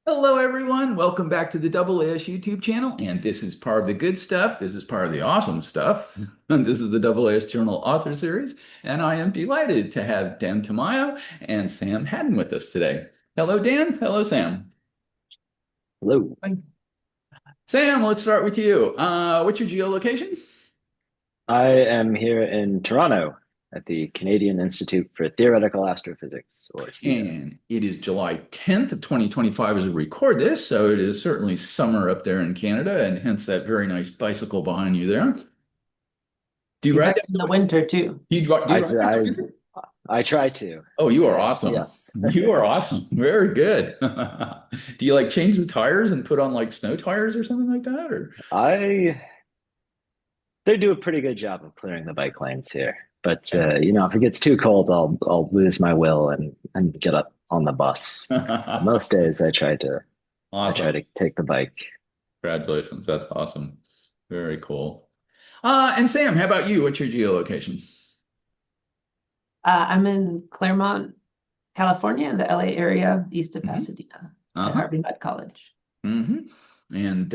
Hello, everyone. Welcome back to the AAS YouTube channel. And this is part of the good stuff. This is part of the awesome stuff. And this is the AAS Journal Author Series. And I am delighted to have Dan Tamayo and Sam Hadden with us today. Hello, Dan. Hello, Sam. Hello. Hi. Sam, let's start with you. What's your geolocation? I am here in Toronto at the Canadian Institute for Theoretical Astrophysics, or CTHEA. And it is July 10th of 2025 as we record this. So it is certainly summer up there in Canada, and hence that very nice bicycle behind you there. Do you He ride bikes in the that? winter too. Do you I, ride that? I, I try to. Oh, you are awesome. Yes. You are awesome. Very good. Do you like change the tires and put on like snow tires or something like that? Or I They do a pretty good job of clearing the bike lanes here. But if it gets too cold, I'll lose my will and get up on the bus. Most days I try to awesome. take the bike. Congratulations. That's awesome. Very cool. And Sam, how about you? What's your geolocation? I'm in Claremont, California, in the LA area, east of Hmm. Pasadena, at Uh-huh. Harvey Mudd College. Hmm. And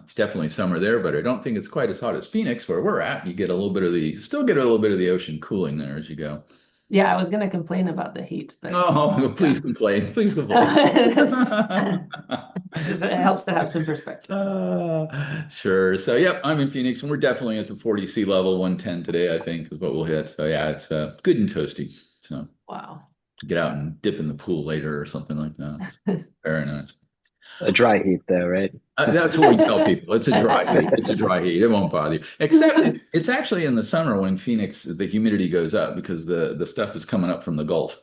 it's definitely summer there, but I don't think it's quite as hot as Phoenix, where we're at. You get a little bit of still get a little bit of the ocean cooling there as you go. Yeah, I was going to complain about the heat, but Oh, please yeah. complain. Please complain. It helps to have some perspective. Sure. So, yep, I'm in Phoenix, and we're definitely at the 40 sea level. 110 today, I think, is what we'll hit. So, yeah, it's good and toasty. So, Wow. get out and dip in the pool later or something like that. Very nice. A dry heat, though, right? That's what we tell people. It's a dry heat. It's a dry heat. It won't bother you. Except it's actually in the summer when Phoenix, the humidity goes up because the stuff is coming up from the Gulf.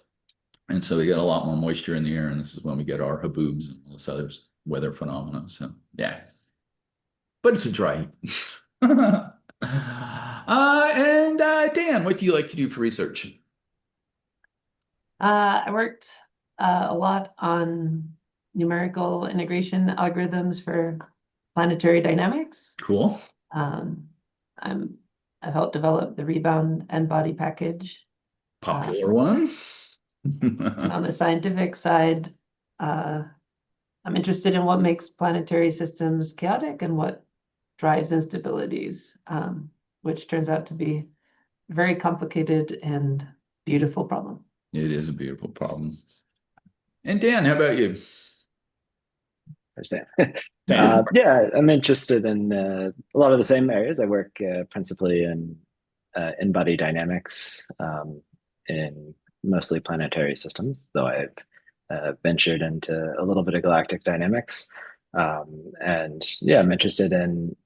And so we get a lot more moisture in the air, and this is when we get our haboobs and all this other weather phenomena. So yeah, but it's a dry heat. And Dan, what do you like to do for research? I worked a lot on numerical integration algorithms for planetary dynamics. Cool. Um, I'm I've helped develop the rebound and body package. Uh, Popular one. and on the scientific side, uh, I'm interested in what makes planetary systems chaotic and what drives instabilities, which turns out to be a very complicated and beautiful problem. It is a beautiful problem. And Dan, how about you? Understand. Dan. Yeah, I'm interested in a lot of the same areas. I work principally in-body dynamics, in mostly planetary systems, though I've ventured into a little bit of galactic dynamics. And yeah, I'm interested in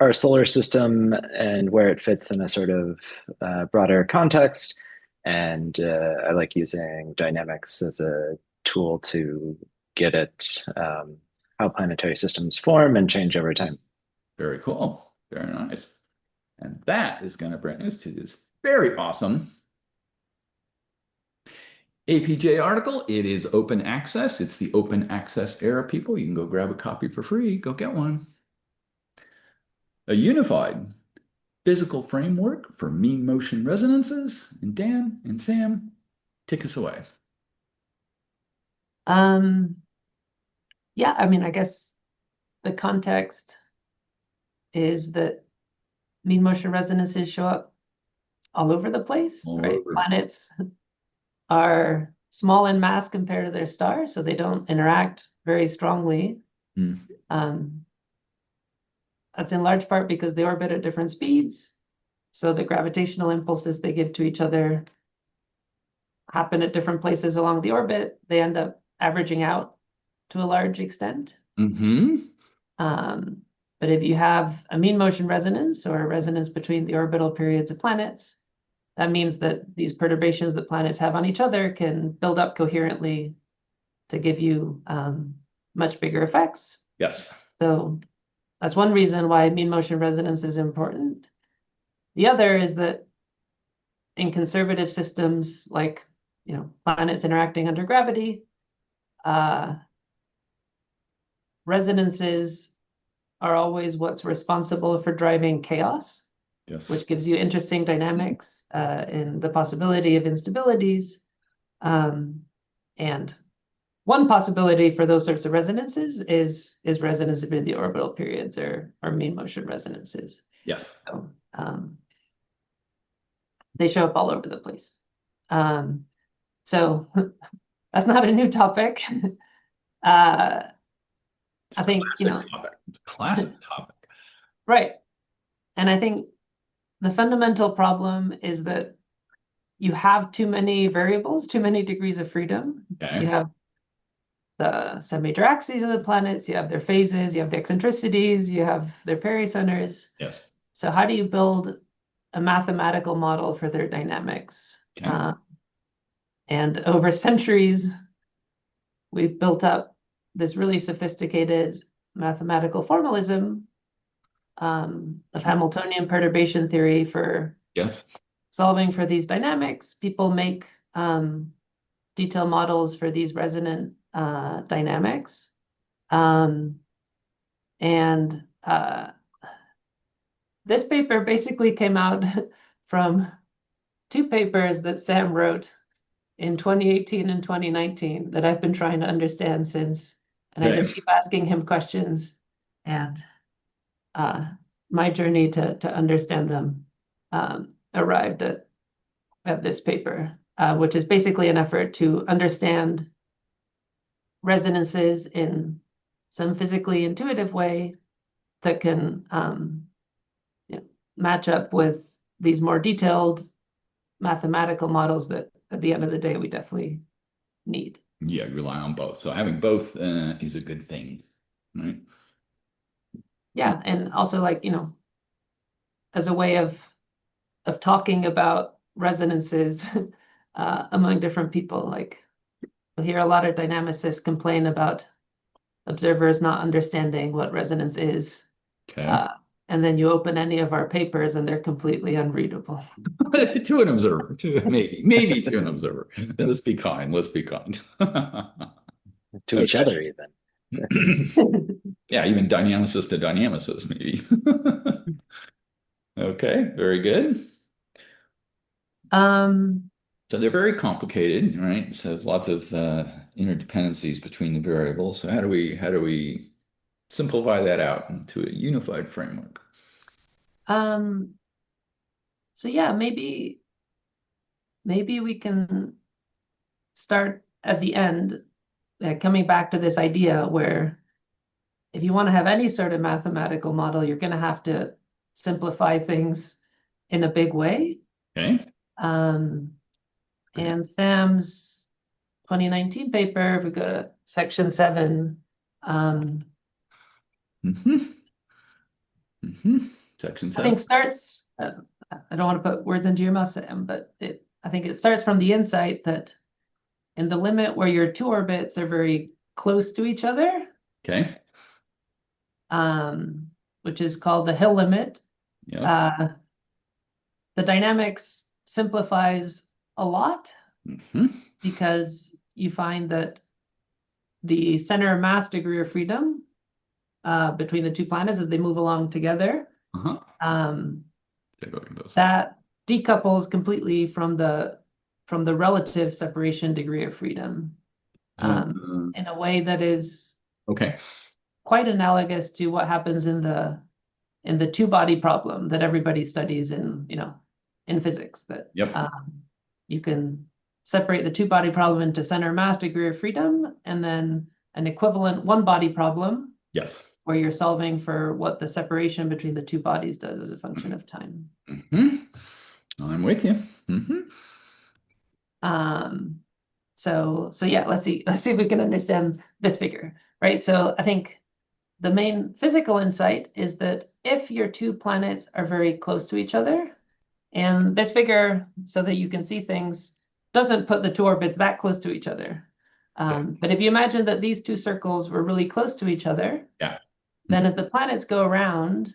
our solar system and where it fits in a sort of broader context. And I like using dynamics as a tool to get at how planetary systems form and change over time. Very cool. Very nice. And that is going to bring us to this very awesome APJ article. It is open access. It's the open access era, people. You can go grab a copy for free. Go get one. A unified physical framework for mean motion resonances. And Dan and Sam, take us away. Um, yeah, I mean, I guess the context is that mean motion resonances show up all over the place, All right? over. Planets are small in mass compared to their stars, so they don't interact very strongly. Mm. Um, that's in large part because they orbit at different speeds. So the gravitational impulses they give to each other happen at different places along the orbit. They end up averaging out to a large extent. Mm-hmm. Um, but if you have a mean motion resonance or a resonance between the orbital periods of planets, that means that these perturbations that planets have on each other can build up coherently to give you much bigger effects. Yes. So that's one reason why mean motion resonance is important. The other is that in conservative systems, like planets interacting under gravity, uh, resonances are always what's responsible for driving chaos, Yes. which gives you interesting dynamics in the possibility of instabilities. And one possibility for those sorts of resonances is resonance between the orbital periods or mean motion resonances. Yes. So, they show up all over the place. So that's not a new topic. I think, topic. It's a classic topic. Right. And I think the fundamental problem is that you have too many variables, too many degrees of freedom. Okay. You have the semi-major axes of the planets, you have their phases, you have the eccentricities, you have their pericenters. Yes. So how do you build a mathematical model for their dynamics? Okay. And over centuries, we've built up this really sophisticated mathematical formalism of Hamiltonian perturbation theory for Yes. solving for these dynamics. People make detailed models for these resonant dynamics. This paper basically came out from two papers that Sam wrote in 2018 and 2019 that I've been trying to understand since. And I just keep asking him questions, and my journey to understand them arrived at this paper, which is basically an effort to understand resonances in some physically intuitive way that can match up with these more detailed mathematical models that at the end of the day we definitely need. Yeah, rely on both. So having both is a good thing, right? Yeah, and also as a way of talking about resonances among different people. Like you'll hear a lot of dynamicists complain about observers not understanding what resonance is. Okay. And then you open any of our papers and they're completely unreadable. To an observer, maybe to an observer. Let's be kind. Let's be kind. To each other, even. Yeah, even dynamicist to dynamicist, maybe. Okay, very good. So they're very complicated, right? So there's lots of interdependencies between the variables. So how do we simplify that out into a unified framework? So yeah, maybe we can start at the end, coming back to this idea where if you want to have any sort of mathematical model, you're going to have to simplify things in a big way. Okay. And Sam's 2019 paper, if we go to section 7, Section 7. I think starts, I don't want to put words into your mouth, Sam, but I think it starts from the insight that in the limit where your two orbits are very close to each other, Okay. which is called the Hill limit, Yes. the dynamics simplifies a lot because you find that the center of mass degree of freedom between the two planets as they move along together, that decouples completely from the relative separation degree of freedom in a way that is quite analogous to what happens in the two-body problem that everybody studies in physics. That you can separate the two-body problem into center mass degree of freedom, and then an equivalent one-body problem. Yes. Where you're solving for what the separation between the two bodies does as a function of time. I'm with you. So yeah, let's see if we can understand this figure, right? So I think the main physical insight is that if your two planets are very close to each other, and this figure, so that you can see things, doesn't put the two orbits that close to each other. But if you imagine that these two circles were really close to each other, then as the planets go around,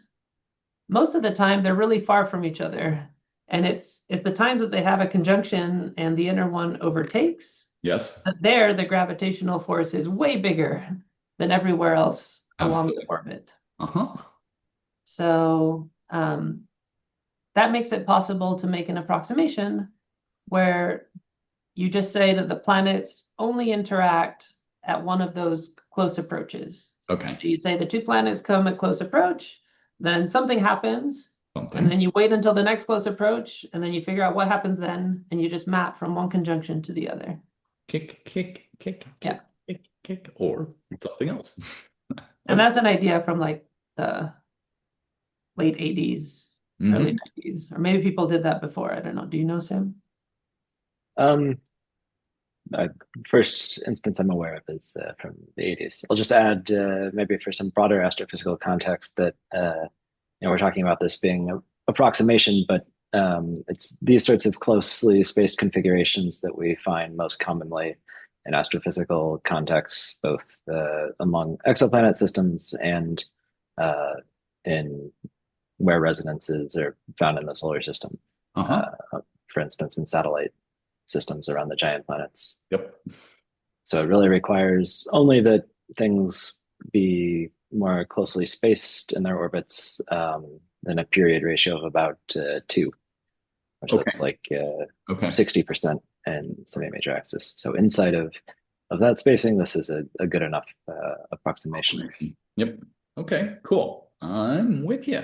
most of the time they're really far from each other. And it's the times that they have a conjunction and the inner one overtakes. Yes. But there, the gravitational force is way bigger than everywhere else along the orbit. So that makes it possible to make an approximation where you just say that the planets only interact at one of those close approaches. Okay. So you say the two planets come at close approach, then something happens, and Something. then you wait until the next close approach, and then you figure out what happens then, and you just map from one conjunction to the other. Kick, kick, kick, Yeah. kick, kick, or something else. And that's an idea from like the late 80s, early 90s, or maybe people did that before. I don't know. Do you know, Sam? First instance I'm aware of is from the 80s. I'll just add, maybe for some broader astrophysical context, that we're talking about this being an approximation, but it's these sorts of closely spaced configurations that we find most commonly in astrophysical contexts, both among exoplanet systems and in where resonances are found in the solar system. For instance, in satellite systems around the giant planets. Yep. So it really requires only that things be more closely spaced in their orbits than a period ratio of about 2. So that's like 60% in semi-major axis. So inside of that spacing, this is a good enough approximation. Yep. Okay, cool. I'm with you.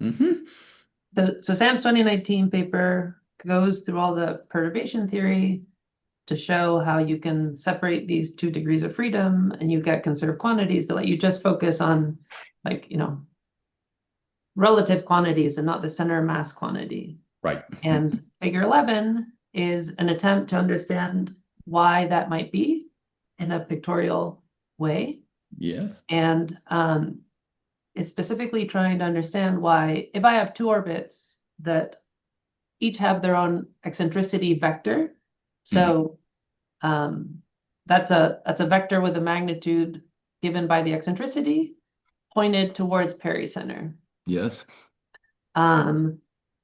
So Sam's 2019 paper goes through all the perturbation theory to show how you can separate these 2 degrees of freedom, and you get conserved quantities that let you just focus on, like, relative quantities and not the center mass quantity. Right. And figure 11 is an attempt to understand why that might be in a pictorial way. Yes. And it's specifically trying to understand why, if I have 2 orbits that each have their own eccentricity vector, so that's a vector with a magnitude given by the eccentricity pointed towards pericenter. Yes.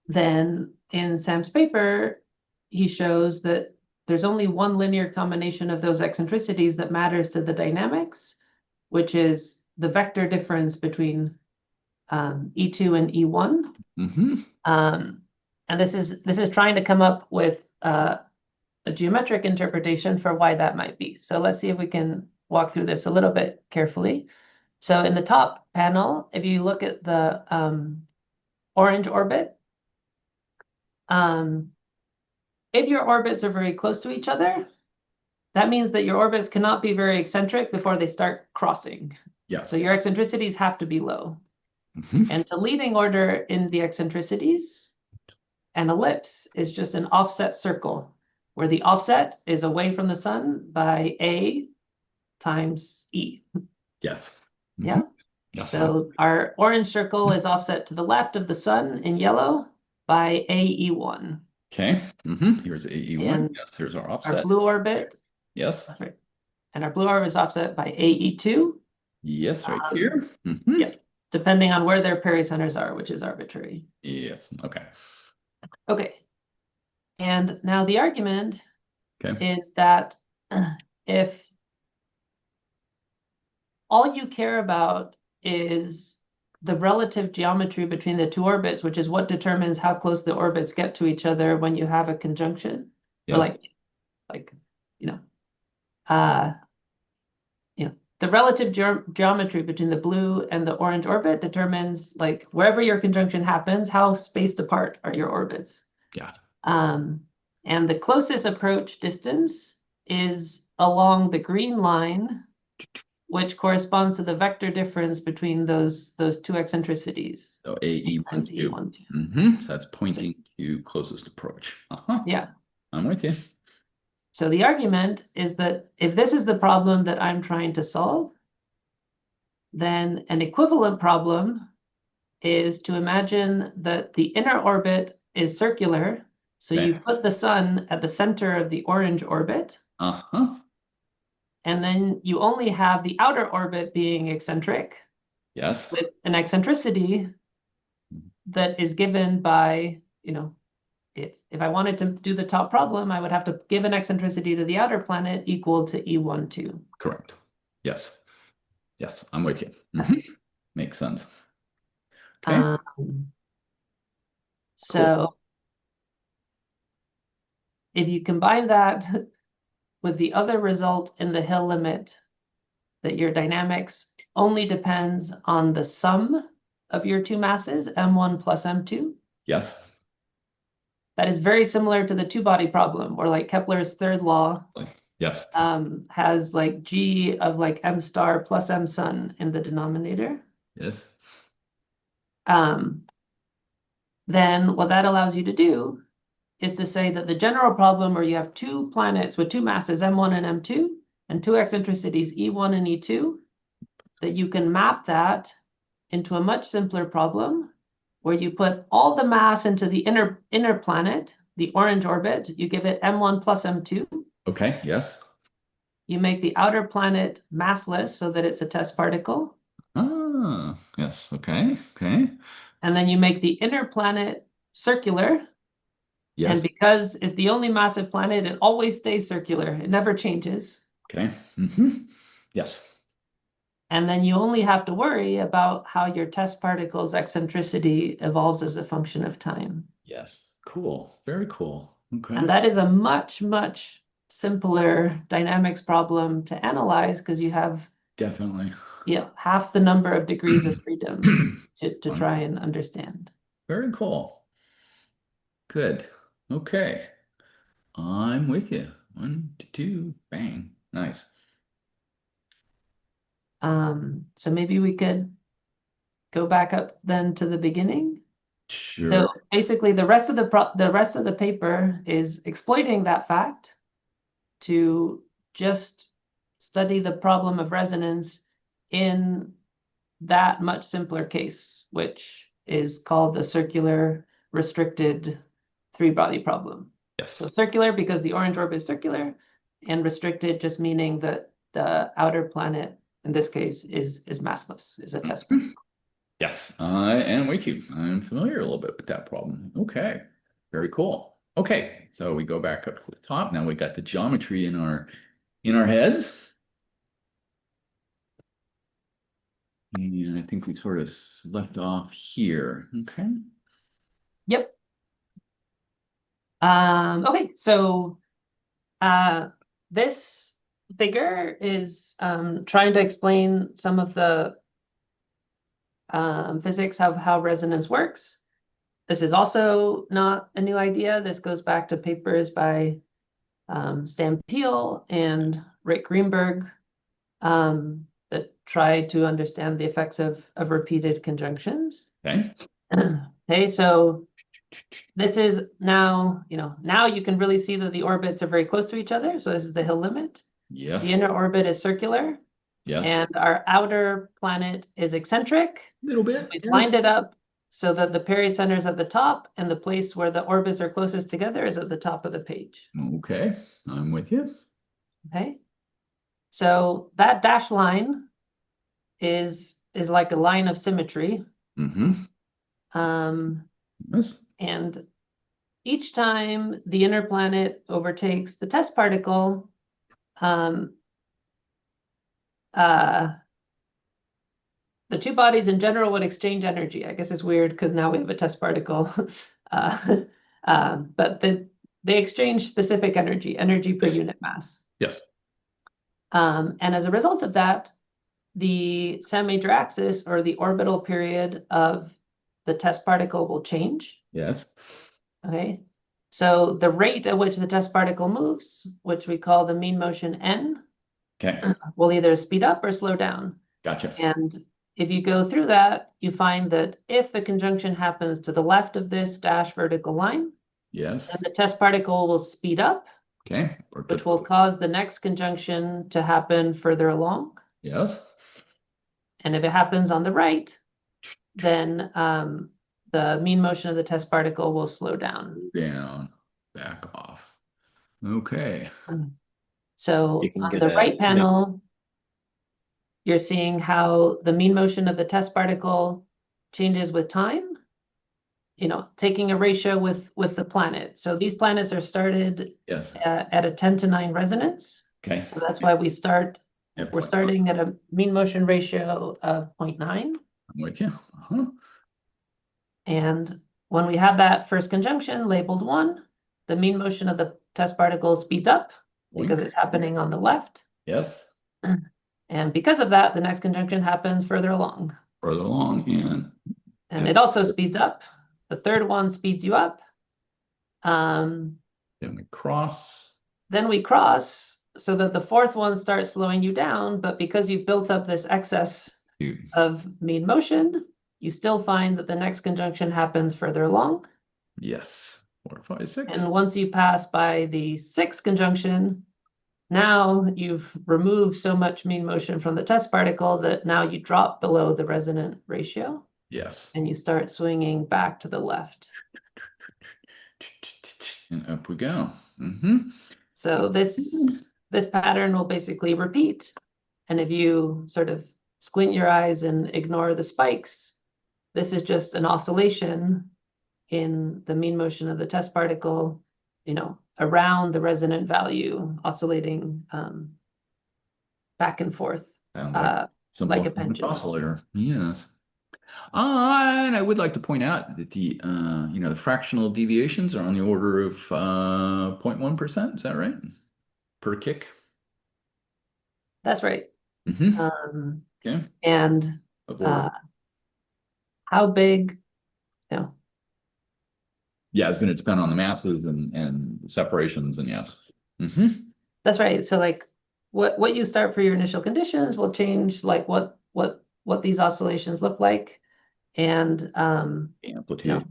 Then in Sam's paper, he shows that there's only one linear combination of those eccentricities that matters to the dynamics, which is the vector difference between E2 and E1. And this is trying to come up with a geometric interpretation for why that might be. So let's see if we can walk through this a little bit carefully. So in the top panel, if you look at the orange orbit, if your orbits are very close to each other, that means that your orbits cannot be very eccentric before they start crossing. Yes. So your eccentricities have to be low. And to leading order in the eccentricities, an ellipse is just an offset circle, where the offset is away from the sun by A times E. Yes. Yeah. Yes. So our orange circle is offset to the left of the sun in yellow by AE1. Okay. Here's AE1. And yes, here's our Our offset. blue orbit, Yes. and our blue orbit is offset by AE2. Yes, right here. Yeah, depending on where their pericenters are, which is arbitrary. Yes. Okay. Okay. And now the argument Okay. is that if all you care about is the relative geometry between the 2 orbits, which is what determines how close the orbits get to each other when you have a conjunction. Yes. Or the relative geometry between the blue and the orange orbit determines, like, wherever your conjunction happens, how spaced apart are your orbits. Yeah. And the closest approach distance is along the green line, which corresponds to the vector difference between those 2 eccentricities. So AE1, times 2. E1, So that's pointing to closest approach. Yeah. I'm with you. So the argument is that if this is the problem that I'm trying to solve, then an equivalent problem is to imagine that the inner orbit is circular. So you put the sun at the center of the orange orbit. And then you only have the outer orbit being eccentric. Yes. With an eccentricity that is given by, if I wanted to do the top problem, I would have to give an eccentricity to the outer planet equal to E1, 2. Correct. Yes. Yes, I'm with you. Makes sense. Okay. So if you combine that with the other result in the Hill limit that your dynamics only depends on the sum of your two masses, m1 plus m2. Yes. That is very similar to the two-body problem, where like Kepler's third law Yes. has like g of like m star plus m sun in the denominator. Yes. Then what that allows you to do is to say that the general problem where you have two planets with two masses, m1 and m2, and two eccentricities, e1 and e2, that you can map that into a much simpler problem where you put all the mass into the inner planet, the orange orbit, you give it m1 plus m2. Okay, yes. You make the outer planet massless so that it's a test particle. Ah, yes, okay, okay. And then you make the inner planet circular. Yes. And because it's the only massive planet, it always stays circular. It never changes. Okay. Yes. And then you only have to worry about how your test particle's eccentricity evolves as a function of time. Yes. Cool. Very cool. Okay. And that is a much, much simpler dynamics problem to analyze because you have Definitely. half the number of degrees of freedom to try and understand. Very cool. Good. Okay. I'm with you. 1, 2, bang. Nice. So maybe we could go back up then to the beginning. Sure. So basically, the rest of the paper is exploiting that fact to just study the problem of resonance in that much simpler case, which is called the circular restricted three-body problem. Yes. So circular because the orange orb is circular, and restricted just meaning that the outer planet, in this case, is massless, is a test particle. Yes, I am with you. I'm familiar a little bit with that problem. Okay, very cool. Okay, so we go back up to the top. Now we got the geometry in our heads. And I think we sort of left off here. Okay. Yep. Okay, so this figure is trying to explain some of the physics of how resonance works. This is also not a new idea. This goes back to papers by Stan Peele and Rick Greenberg that try to understand the effects of repeated conjunctions. Okay. Okay, so this is now, now you can really see that the orbits are very close to each other. So this is the Hill limit. Yes. The inner orbit is circular. Yes. And our outer planet is eccentric. A little bit. We've lined it up so that the pericenter is at the top and the place where the orbits are closest together is at the top of the page. Okay, I'm with you. Okay. So that dashed line is like a line of symmetry. Yes. And each time the inner planet overtakes the test particle, the two bodies in general would exchange energy. I guess it's weird because now we have a test particle, but they exchange specific energy per unit mass. Yes. And as a result of that, the Sam major axis or the orbital period of the test particle will change. Yes. Okay. So the rate at which the test particle moves, which we call the mean motion n, Okay. will either speed up or slow down. Gotcha. And if you go through that, you find that if the conjunction happens to the left of this dash vertical line, Yes. then the test particle will speed up, Okay. which will cause the next conjunction to happen further along. Yes. And if it happens on the right, then the mean motion of the test particle will slow down. Down, back off. Okay. So on the right panel, you're seeing how the mean motion of the test particle changes with time, taking a ratio with the planet. So these planets are started Yes. at a 10⁹ resonance. Okay. So that's why we're starting at a mean motion ratio of 0.9. I'm with you. And when we have that first conjunction labeled 1, the mean motion of the test particle speeds up because it's happening on the left. Yes. And because of that, the next conjunction happens further along. Further along, and it also speeds up. The third one speeds you up. Then we cross. Then we cross so that the fourth one starts slowing you down, but because you've built up this excess of mean motion, you still find that the next conjunction happens further along. Yes, 4, 5, 6. And once you pass by the sixth conjunction, now you've removed so much mean motion from the test particle that now you drop below the resonant ratio. Yes. And you start swinging back to the left. And up we go. So this pattern will basically repeat. And if you sort of squint your eyes and ignore the spikes, this is just an oscillation in the mean motion of the test particle, around the resonant value, oscillating back and forth, like a pendulum. Oscillator, yes. And I would like to point out that the fractional deviations are on the order of 0.1%. Is that right? Per kick. That's right. Okay. And how big? Yeah, it's going to depend on the masses and separations, and yes. That's right. So like what you start for your initial conditions will change like what these oscillations look like. And amplitude.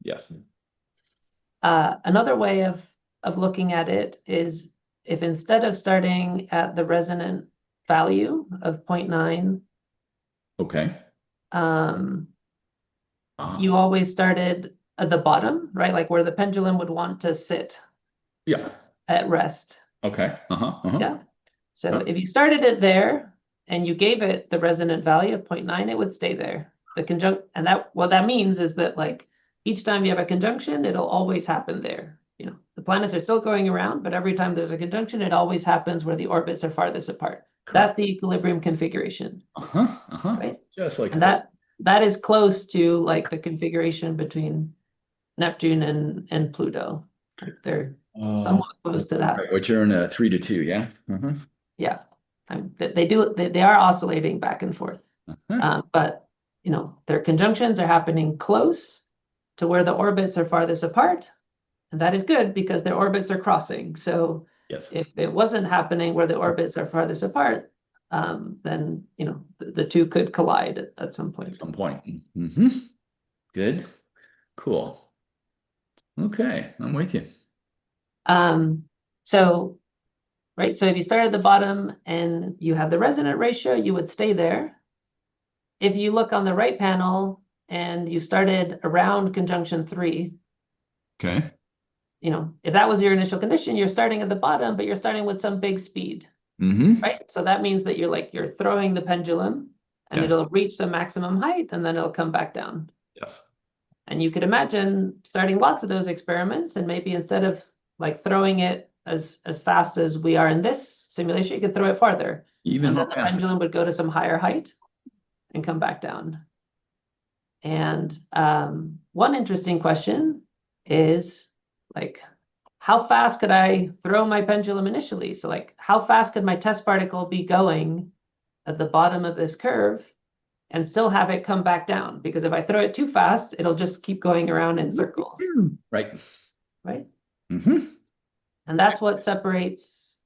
Yes. Another way of looking at it is if instead of starting at the resonant value of 0.9, okay, you always started at the bottom, right? Like where the pendulum would want to sit. Yeah. At rest. Okay. Yeah. So if you started it there and you gave it the resonant value of 0.9, it would stay there. And what that means is that like each time you have a conjunction, it'll always happen there. The planets are still going around, but every time there's a conjunction, it always happens where the orbits are farthest apart. Correct. That's the equilibrium configuration. Right? Just like and that is close to like the configuration between Neptune and Pluto. Like they're somewhat close to that. Right, which are in a 3 to 2, yeah. Yeah, they are oscillating back and forth, but their conjunctions are happening close to where the orbits are farthest apart, and that is good because their orbits are crossing. So yes, if it wasn't happening where the orbits are farthest apart, then the two could collide at some point. Good, cool. Okay, I'm with you. So if you start at the bottom and you have the resonant ratio, you would stay there. If you look on the right panel and you started around conjunction 3, okay, if that was your initial condition, you're starting at the bottom, but you're starting with some big speed, right? So that means that you're throwing the pendulum, and it'll reach the maximum height, and then it'll come back down. Yes. And you could imagine starting lots of those experiments, and maybe instead of like throwing it as fast as we are in this simulation, you could throw it farther. Even and then the pendulum would go to some higher height and come back down. And one interesting question is like, how fast could I throw my pendulum initially? So like, how fast could my test particle be going at the bottom of this curve and still have it come back down? Because if I throw it too fast, it'll just keep going around in circles. Right. And that's what separates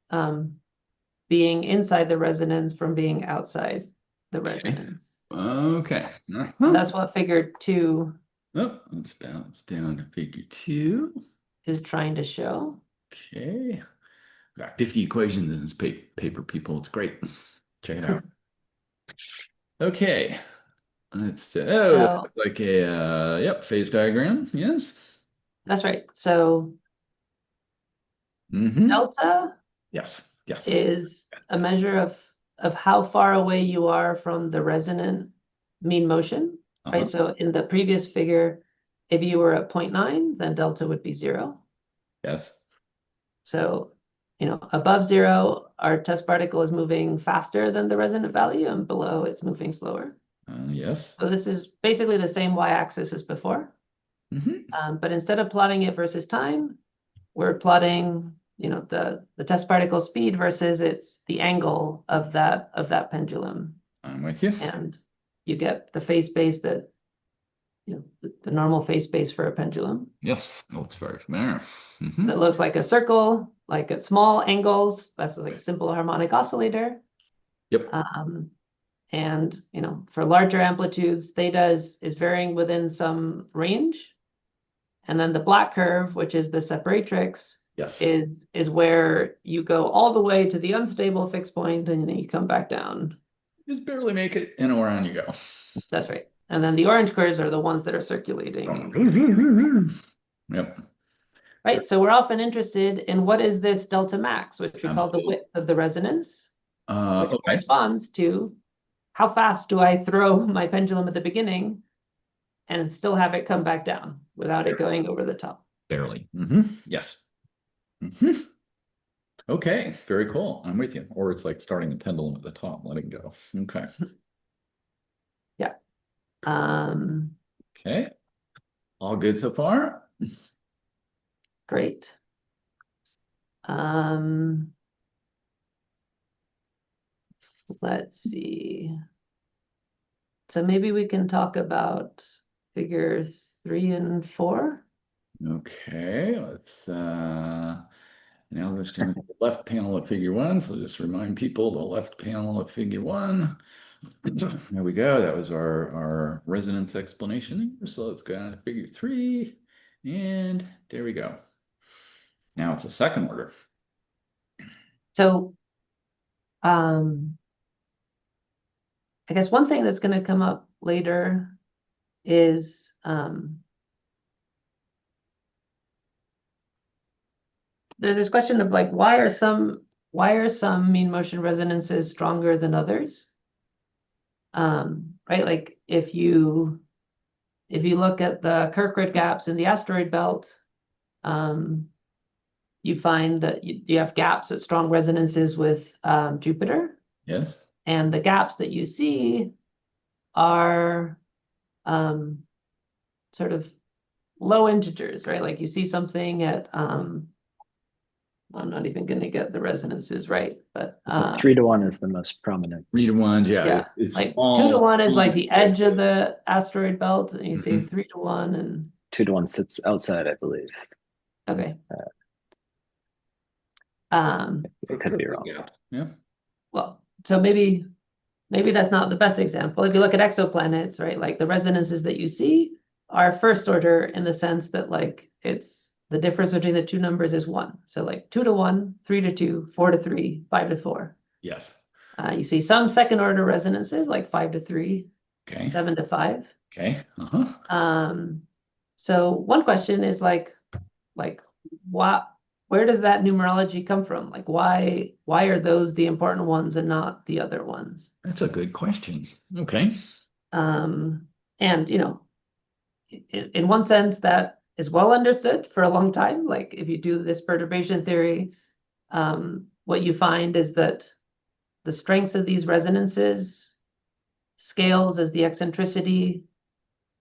being inside the resonance from being outside the resonance. Okay. And that's what figure 2. Oh, let's balance down to figure 2. Is trying to show. Okay. Got 50 equations in this paper, people. It's great. Check it out. Okay. Let's like a phase diagram. Yes. That's right. So delta yes is a measure of how far away you are from the resonant mean motion. Right. So in the previous figure, if you were at 0.9, then delta would be 0. Yes. So, above 0, our test particle is moving faster than the resonant value, and below it's moving slower. Yes. So this is basically the same y-axis as before. But instead of plotting it versus time, we're plotting the test particle speed versus it's the angle of that pendulum. I'm with you. And you get the phase space that, the normal phase space for a pendulum. Yes, looks very familiar. That looks like a circle, like at small angles. That's like a simple harmonic oscillator. Yep. And for larger amplitudes, theta is varying within some range. And then the black curve, which is the separatrix, Yes. is where you go all the way to the unstable fixed point and then you come back down. Just barely make it, and around you go. That's right. And then the orange curves are the ones that are circulating. Yep. Right. So we're often interested in what is this delta max, which we call the width of the resonance, which corresponds to how fast do I throw my pendulum at the beginning and still have it come back down without it going over the top. Barely. Yes. Okay, very cool. I'm with you. Or it's like starting the pendulum at the top, letting go. Okay. Yeah. Okay. All good so far? Great. Let's see. So maybe we can talk about figures 3 and 4. Okay, let's now let's turn to the left panel of figure 1. So just remind people the left panel of figure 1. There we go. That was our resonance explanation. So let's go down to figure 3. And there we go. Now it's a second order. So I guess one thing that's going to come up later is there's this question of like why are some mean motion resonances stronger than others? Right, like if you look at the Kirkwood gaps in the asteroid belt, you find that you have gaps at strong resonances with Jupiter. Yes. And the gaps that you see are sort of low integers, right? Like you see something at I'm not even going to get the resonances right, but 3 to 1 is the most prominent. 3 to 1, yeah. It's like small. 2 to 1 is like the edge of the asteroid belt, and you see 3 to 1 and 2 to 1 sits outside, I believe. Okay. It could be wrong. Yeah. Well, so maybe that's not the best example. If you look at exoplanets, right, like the resonances that you see are first order in the sense that like it's the difference between the two numbers is 1. So like 2 to 1, 3 to 2, 4 to 3, 5 to 4. Yes. You see some second order resonances like 5 to 3, Okay. 7 to 5. Okay. So one question is like where does that numerology come from? Like why are those the important ones and not the other ones? That's a good question. Okay. And in one sense that is well understood for a long time. Like if you do this perturbation theory, what you find is that the strengths of these resonances scales as the eccentricity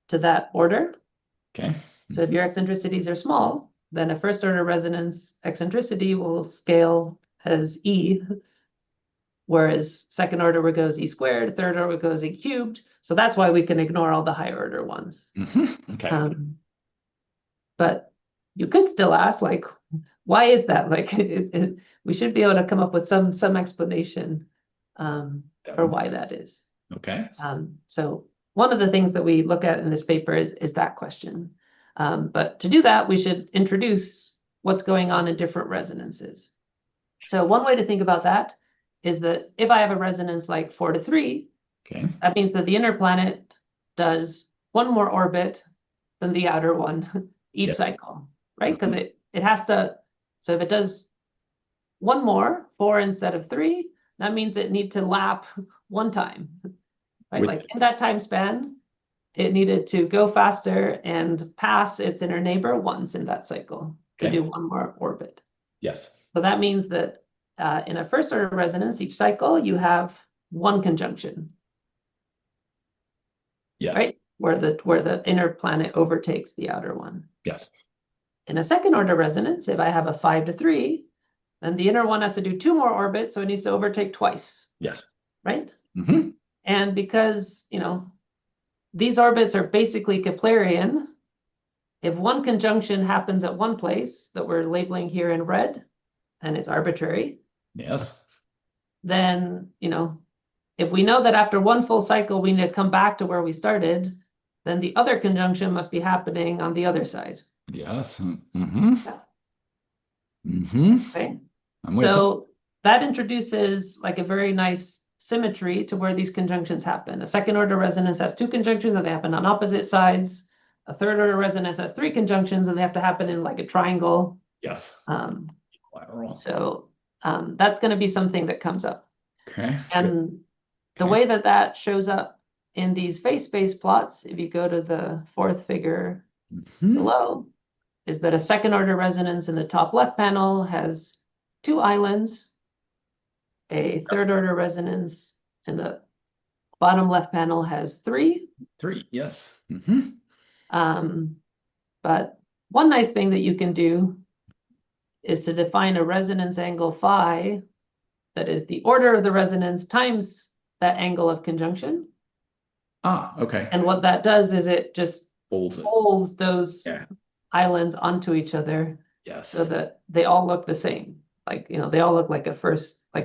to that order. Okay. So if your eccentricities are small, then a first order resonance eccentricity will scale as E, whereas second order goes E squared, third order goes E cubed. So that's why we can ignore all the higher order ones. Okay. But you could still ask, like, why is that? Like, we should be able to come up with some explanation for why that is. Okay. So one of the things that we look at in this paper is that question. But to do that, we should introduce what's going on in different resonances. So one way to think about that is that if I have a resonance like 4 to 3, okay, that means that the inner planet does one more orbit than the outer one each cycle, right? Because it has to, so if it does one more, 4 instead of 3, that means it needs to lap one time, right? Like in that time span, it needed to go faster and pass its inner neighbor once in that cycle to do one more orbit. Yes. So that means that in a first order resonance, each cycle, you have one conjunction. Yes. Right? Where the inner planet overtakes the outer one. Yes. In a second order resonance, if I have a 5 to 3, then the inner one has to do 2 more orbits, so it needs to overtake twice, Yes. right? Mm-hmm. And because, these orbits are basically Keplerian, if one conjunction happens at one place that we're labeling here in red, and it's arbitrary, Yes. then, if we know that after one full cycle we need to come back to where we started, then the other conjunction must be happening on the other side. Yes. Mm-hmm. Yeah. Mm-hmm. Okay. I'm with you. So that introduces like a very nice symmetry to where these conjunctions happen. A second order resonance has 2 conjunctions and they happen on opposite sides. A third order resonance has 3 conjunctions and they have to happen in like a triangle. Yes. Lateral. So that's going to be something that comes up. Okay. And the Okay. way that that shows up in these phase space plots, if you go to the 4th figure Mm-hmm. below, is that a second order resonance in the top left panel has 2 islands. A third order resonance in the bottom left panel has 3. 3. Yes. Mm-hmm. But one nice thing that you can do is to define a resonance angle phi that is the order of the resonance times that angle of conjunction. Okay. And what that does is it just Folds it. folds those Yeah. islands onto each other Yes. so that they all look the same. Like, they all look like a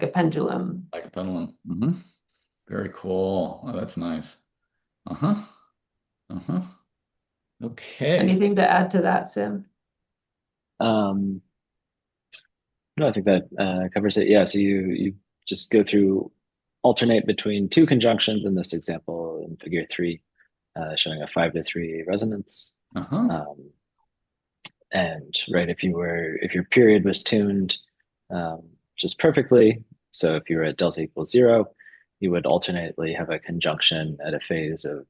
pendulum. Like a pendulum. Mm-hmm. Very cool. Oh, that's nice. Uh-huh. Uh-huh. Okay. Anything to add to that, Sim? No, I think that covers it. Yeah, so you just go through, alternate between 2 conjunctions in this example in figure 3, showing a 5-to-3 resonance. Uh-huh. And right, if your period was tuned just perfectly, so if you were at delta equals 0, you would alternately have a conjunction at a phase of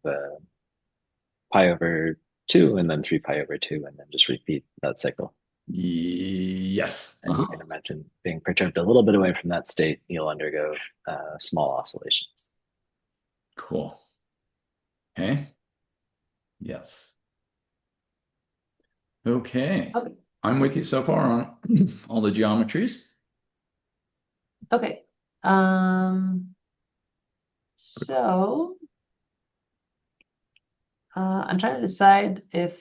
pi over 2 and then 3 pi over 2, and then just repeat that cycle. Yes. And you can imagine being perturbed a little bit away from that state, you'll undergo small oscillations. Cool. Okay. Yes. Okay. Okay. I'm with you so far on all the geometries. Okay. So I'm trying to decide if,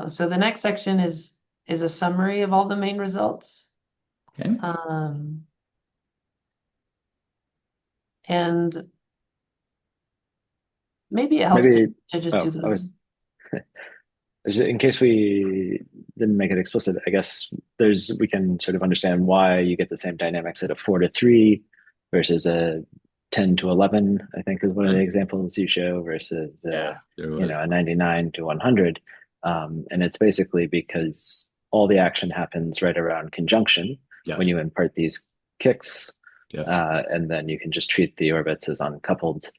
so the next section is a summary of all the main results. Okay. And maybe it helps to just do those. In case we didn't make it explicit, I guess we can sort of understand why you get the same dynamics at a 4-to-3 versus a 10-to-11, I think is one of the examples you show, versus a 99-to-100. And it's basically because all the action happens right around conjunction when you impart these kicks. Yes. And then you can just treat the orbits as uncoupled.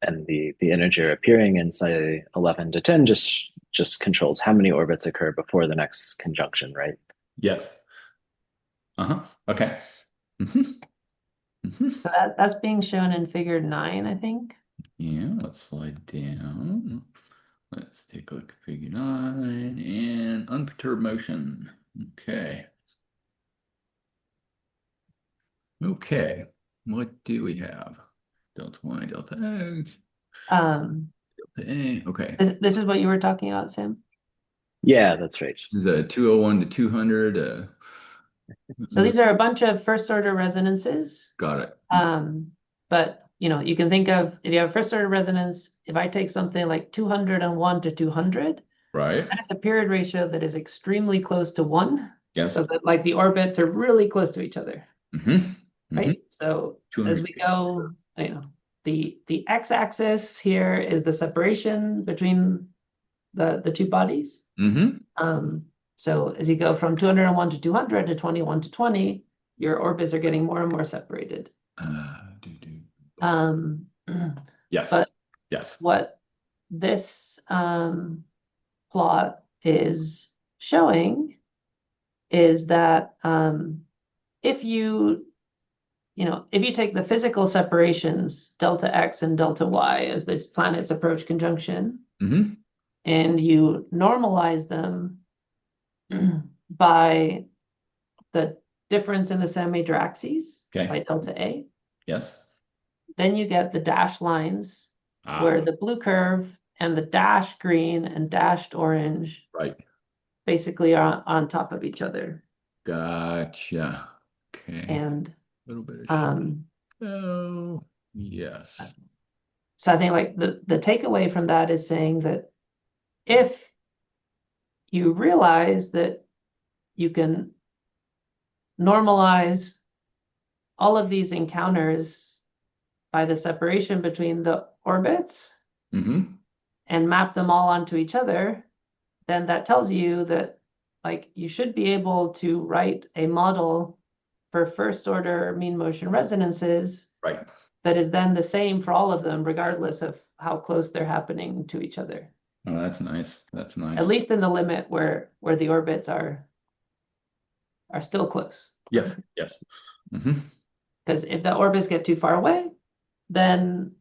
And the integer appearing in, say, 11 to 10 just controls how many orbits occur before the next conjunction, right? Yes. Okay. Mm-hmm. Mm-hmm. So that's being shown in figure 9, I think. Yeah, let's slide down. Let's take a look at figure 9 and unperturbed motion. Okay. Okay. What do we have? Delta Y, delta X, delta A. Okay. This is what you were talking about, Sam? Yeah, that's right. This is a 201 to 200. So these are a bunch of first order resonances. Got it. But you can think of, if you have first order resonance, if I take something like 201 to 200, right, that is a period ratio that is extremely close to 1. Yes. So that like the orbits are really close to each other. Mm-hmm. Right. So as we go, the x-axis here is the separation between the 2 bodies. Mm-hmm. So as you go from 201 to 200 to 21 to 20, your orbits are getting more and more separated. Yes. But yes. What this plot is showing is that if you take the physical separations, delta X and delta Y, as these planets approach conjunction, and you normalize them by the difference in the semi-major axes by Okay. delta A. Yes. Then you get the dashed lines where the blue curve and the dashed green and dashed orange Right. basically are on top of each other. Gotcha. Okay. And A little bit of um, yes. so I think like the takeaway from that is saying that if you realize that you can normalize all of these encounters by the separation between the orbits Mm-hmm. and map them all onto each other, then that tells you that like you should be able to write a model for first order mean motion resonances Right. that is then the same for all of them, regardless of how close they're happening to each other. Oh, that's nice. That's nice. At least in the limit where the orbits are still close. Yes. Yes. Mm-hmm. Because if the orbits get too far away, then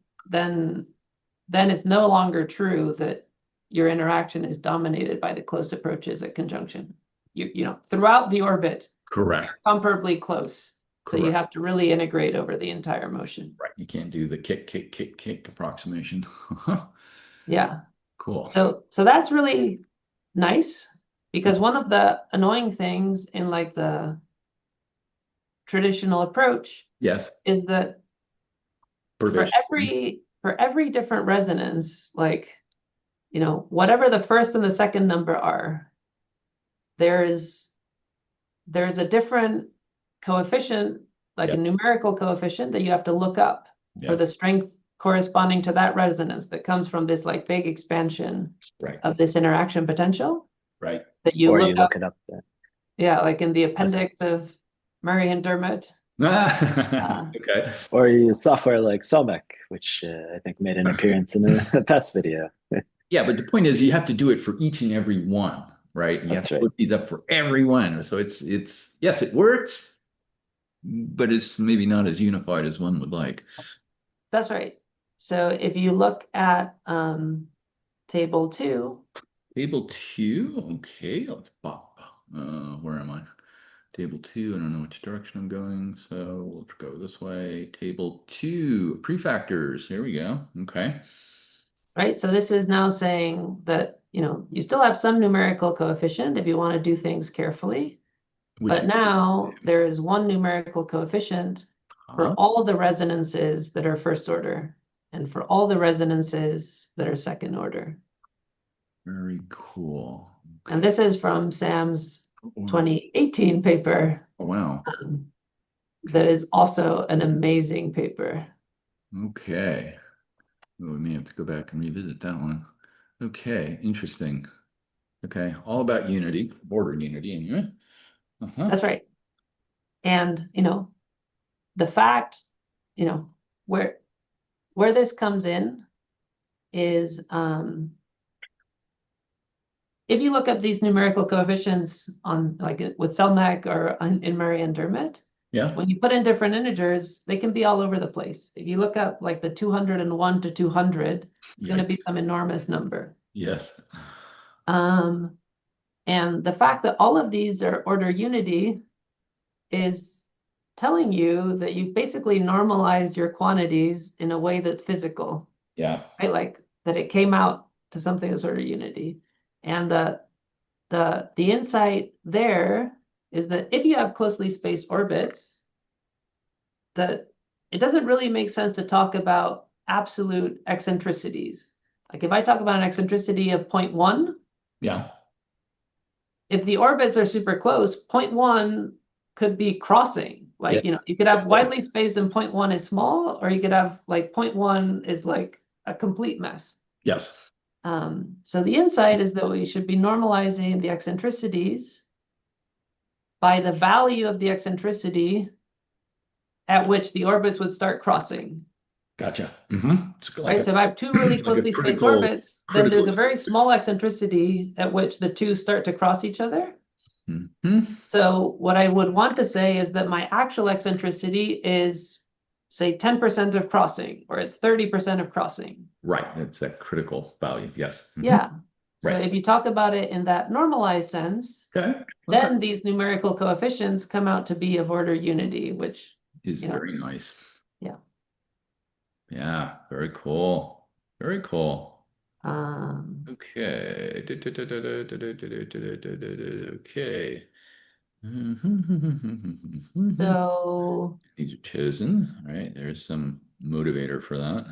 it's no longer true that your interaction is dominated by the close approaches at conjunction. You know, throughout the orbit, Correct. comparably close. So you Correct. have to really integrate over the entire motion. Right. You can't do the kick approximation. Yeah. Cool. So that's really nice because one of the annoying things in like the traditional approach Yes. is that for every different resonance, like, you know, whatever the first and the second number are, there's a different coefficient, like a numerical coefficient that you have to look up for the strength corresponding to that resonance that comes from this like big expansion of this interaction potential. Right. That you Or look you up. look it up. Yeah, like in the appendix of Murray and Dermott. Okay. Or you use software like Solmec, which I think made an appearance in a past video. Yeah, but the point is you have to do it for each and every one, right? You have to look these up for every one. So it's yes, it works, but it's maybe not as unified as one would like. That's right. So if you look at table 2. Table 2, okay, let's pop. Where am I? Table 2, I don't know which direction I'm going, so we'll go this way. Table 2, prefactors, here we go, okay. Right, so this is now saying that, you know, you still have some numerical coefficient if you want to do things carefully, but now there is one numerical coefficient for all the resonances that are first order and for all the resonances that are second order. Very cool. Okay. And this is from Sam's 2018 paper. Oh, wow. That is also an amazing paper. Okay. Well, we may have to go back and revisit that one. Okay, interesting. Okay, all about unity, border unity anyway. That's right. And, you know, the fact, you know, where this comes in is if you look up these numerical coefficients on like with Selmack or in Murray and Dermott, when you put in different integers, they can be all over the place. If you look up like the 201 to 200, it's going to be some enormous number. Yes. And the fact that all of these are order unity is telling you that you've basically normalized your quantities in a way that's physical. Yeah. Right? Like that it came out to something that's order unity. And the insight there is that if you have closely spaced orbits, that it doesn't really make sense to talk about absolute eccentricities. Like if I talk about an eccentricity of 0.1, if the orbits are super close, 0.1 could be crossing. Like, you know, you could have widely spaced and 0.1 is small, or you could have like 0.1 is like a complete mess. Yes. So the insight is that we should be normalizing the eccentricities by the value of the eccentricity at which the orbits would start crossing. Gotcha. Right, so if I have two really closely spaced orbits, then there's a very small eccentricity at which the two start to cross each other. So what I would want to say is that my actual eccentricity is, say, 10% of crossing, or it's 30% of crossing. Right, it's that critical value, yes. Yeah, So Right. if you talk about it in that normalized sense, Okay. then these numerical coefficients come out to be of order unity, which Is you know, very nice. yeah. Yeah, very cool. Very cool. Um, Okay. Okay. so These are chosen. All right. There's some motivator for that.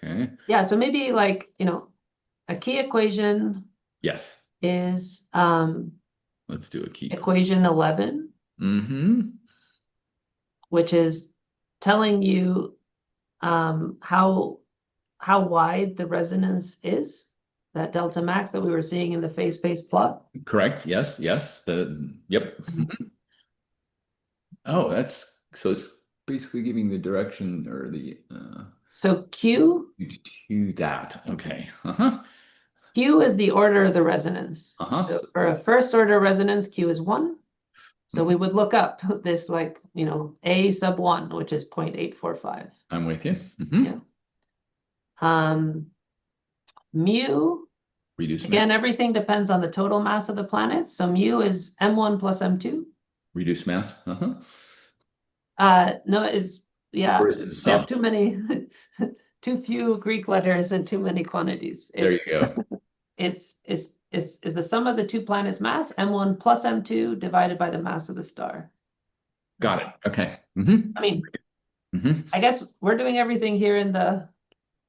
Okay. yeah, so maybe like, a key equation Yes. is Let's do a key. equation 11, Mm-hmm. which is telling you how wide the resonance is, that delta max that we were seeing in the phase space plot. Correct. Yes. Yes. Yep. Oh, that's so it's basically giving the direction or the So Q to that. Okay. Uh-huh. Q is the order of the resonance. Uh-huh. So for a first order resonance, Q is 1. So we would look up this like, A sub 1, which is 0.845. I'm with you. Mm-hmm. Yeah. Mu, Reduce mass. again, everything depends on the total mass of the planet. So mu is M1 plus M2. Reduce mass. Uh-huh. No, yeah, Or is it we sum? have too many, too few Greek letters and too many quantities. There you go. It's the sum of the two planets' mass, M1 plus M2 divided by the mass of the star. Got it. Okay. Mm-hmm. I mean, Mm-hmm. I guess we're doing everything here in the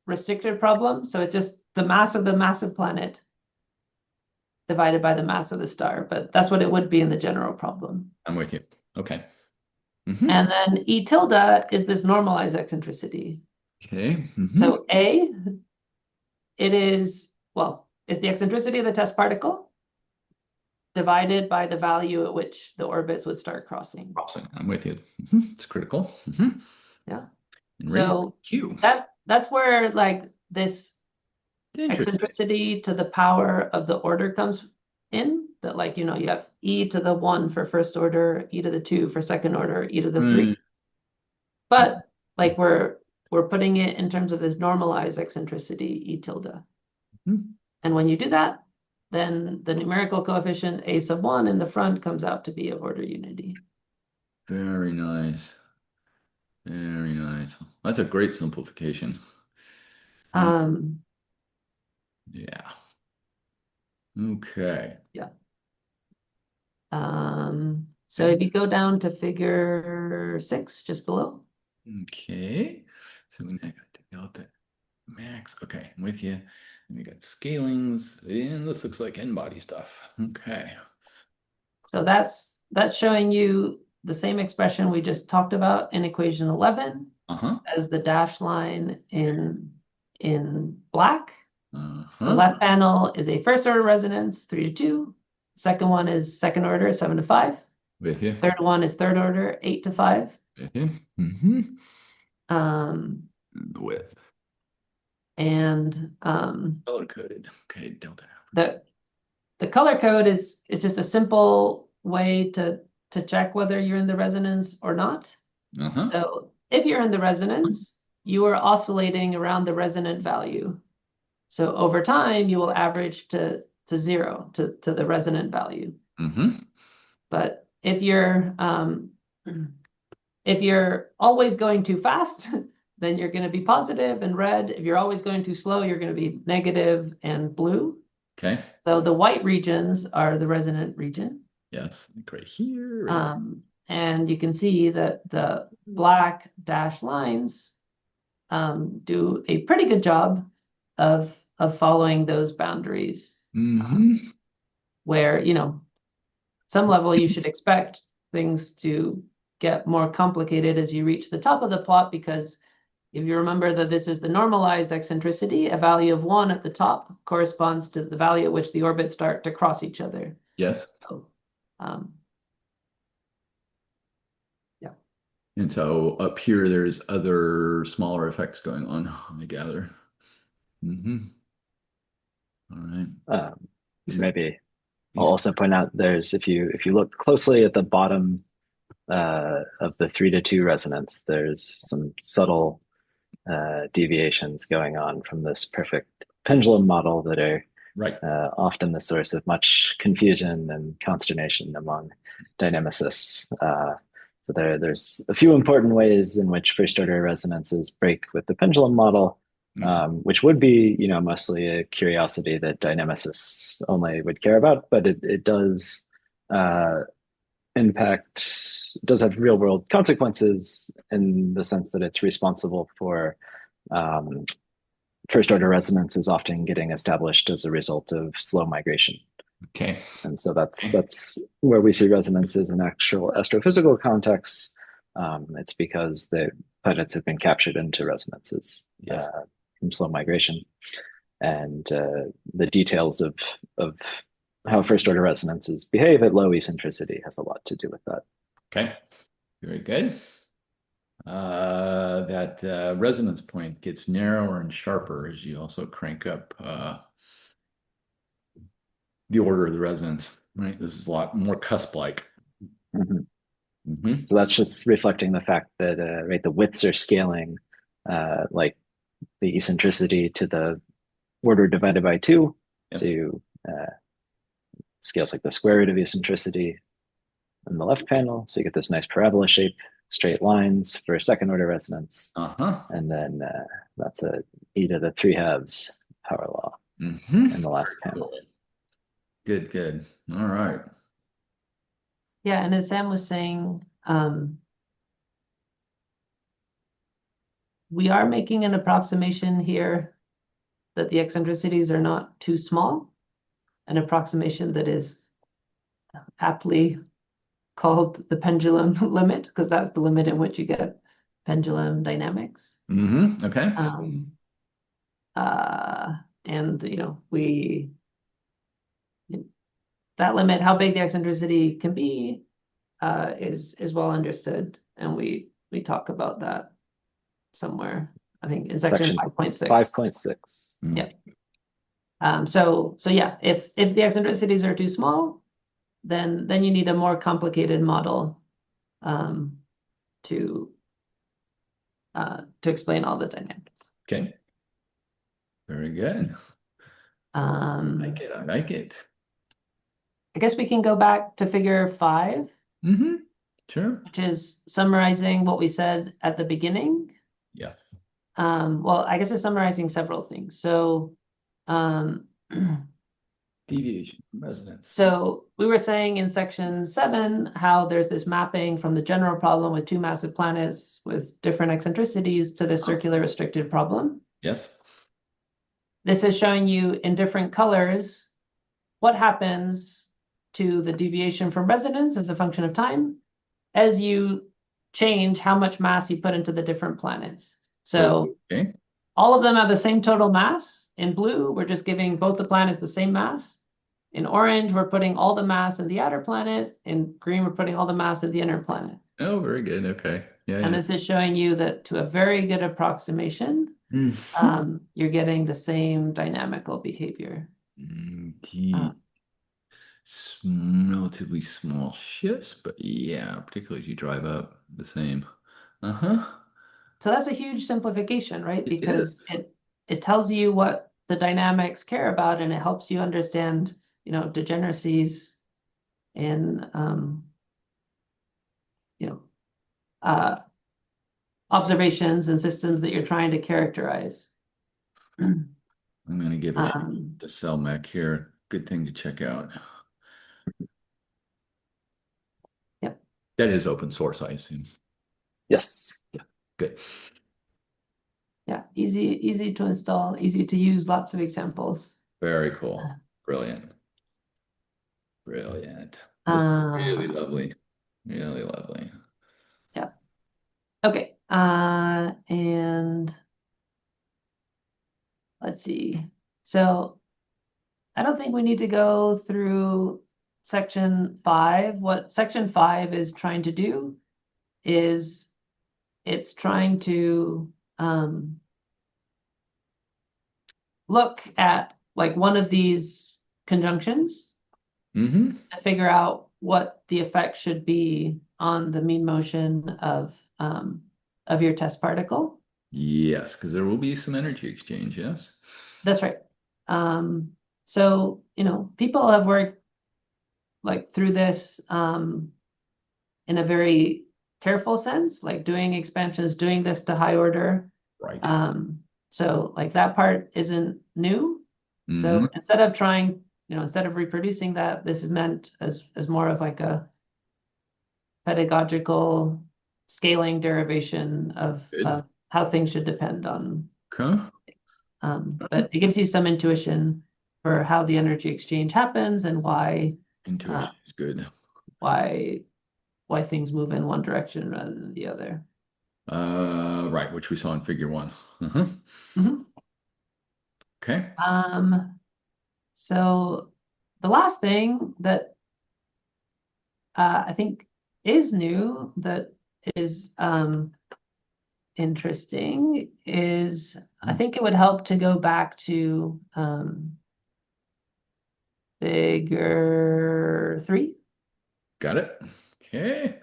restricted problem. So it's just the mass of the massive planet divided by the mass of the star. But that's what it would be in the general problem. I'm with you. Okay. Mm-hmm. And then E tilde is this normalized eccentricity. Okay. Mm-hmm. So A, it is, well, is the eccentricity of the test particle divided by the value at which the orbits would start crossing. Crossing. I'm with you. Mm-hmm. It's critical. Mm-hmm. Yeah. And So Q. that's where like this Interesting. eccentricity to the power of the order comes in. That like, you have e to the 1 for first order, e to the 2 for second order, e to the 3. But like we're putting it in terms of this normalized eccentricity, E tilde. And when you do that, then the numerical coefficient A sub 1 in the front comes out to be of order unity. Very nice. Very nice. That's a great simplification. Yeah. Okay. Yeah. So if you go down to figure 6, just below. Okay. So we got to out that max. Okay, I'm with you. And we got scalings, and this looks like n-body stuff. Okay. So that's showing you the same expression we just talked about in equation 11 as the dashed line in black. The left panel is a first order resonance, 3 to 2. Second one is second order, 7 to 5. With you. Third one is third order, 8 to 5. With you. Mm-hmm. The width. And Color coded. Okay, delta. the color code is just a simple way to check whether you're in the resonance or not. So if you're in the resonance, you are oscillating around the resonant value. So over time, you will average to 0, to the resonant value. But if you're always going too fast, then you're going to be positive and red. If you're always going too slow, you're going to be negative and blue. Okay. So the white regions are the resonant region. Yes, right here. And you can see that the black dashed lines do a pretty good job of following those boundaries. Where, some level you should expect things to get more complicated as you reach the top of the plot, because if you remember that this is the normalized eccentricity, a value of 1 at the top corresponds to the value at which the orbits start to cross each other. Yes. So, yeah. And so up here, there's other smaller effects going on, I gather. All right. Maybe I'll also point out there's if you look closely at the bottom of the 3 to 2 resonance, there's some subtle deviations going on from this perfect pendulum model that are Right. often the source of much confusion and consternation among dynamicists. So there's a few important ways in which first order resonances break with the pendulum model, which would be, mostly a curiosity that dynamicists only would care about, but it does does have real world consequences in the sense that it's responsible for first order resonances often getting established as a result of slow migration. Okay. And so that's where we see resonances in actual astrophysical contexts. It's because the planets have been captured into resonances from slow migration. And the details of how first order resonances behave at low eccentricity has a lot to do with that. Okay. Very good. That resonance point gets narrower and sharper as you also crank up the order of the resonance, right? This is a lot more cusp-like. So that's just reflecting the fact that the widths are scaling like the eccentricity to the order divided by 2. Yes. So scales like the square root of eccentricity in the left panel. So you get this nice parabola shape, straight lines for second order resonance. And then that's a e to the 3/2 power law in the last panel. Good. All right. Yeah, and as Sam was saying, we are making an approximation here that the eccentricities are not too small, an approximation that is aptly called the pendulum limit, because that's the limit in which you get pendulum dynamics. Okay. And that limit, how big the eccentricity can be, is well understood, and we talk about that somewhere, I think in section 5.6. 5.6. Yeah. So yeah, if the eccentricities are too small, then you need a more complicated model to explain all the dynamics. Okay. Very good. I like it. I guess we can go back to figure 5. Sure. Which is summarizing what we said at the beginning. Yes. Well, I guess it's summarizing several things. So deviation from resonance. So we were saying in section 7 how there's this mapping from the general problem with 2 massive planets with different eccentricities to this circular restricted problem. Yes. This is showing you in different colors what happens to the deviation from resonance as a function of time as you change how much mass you put into the different planets. So all of them have the same total mass. In blue, we're just giving both the planets the same mass. In orange, we're putting all the mass in the outer planet. In green, we're putting all the mass in the inner planet. Oh, very good. Okay. And this is showing you that to a very good approximation, you're getting the same dynamical behavior. Relatively small shifts, but yeah, particularly as you drive up, the same. So that's a huge simplification, right? Because it tells you what the dynamics care about, and it helps you understand, degeneracies in, observations and systems that you're trying to characterize. I'm going to give a shout to CellMech here. Good thing to check out. Yep. That is open source, I assume. Yes. Yeah. Good. Yeah, easy to install, easy to use, lots of examples. Very cool. Brilliant. This is really lovely. Really lovely. Yeah. Okay. And let's see. So I don't think we need to go through section 5. What section 5 is trying to do is it's trying to look at like one of these conjunctions to figure out what the effect should be on the mean motion of your test particle. Yes, because there will be some energy exchange, yes. That's right. So, people have worked like through this in a very careful sense, like doing expansions, doing this to high order. Right. So like that part isn't new. So instead of trying, instead of reproducing that, this is meant as more of like a pedagogical scaling derivation of how things should depend on things. But it gives you some intuition for how the energy exchange happens and why Intuition is good. why things move in one direction rather than the other. Right, which we saw in figure 1. Okay. So the last thing that I think is new that is interesting is I think it would help to go back to figure 3. Got it. Okay.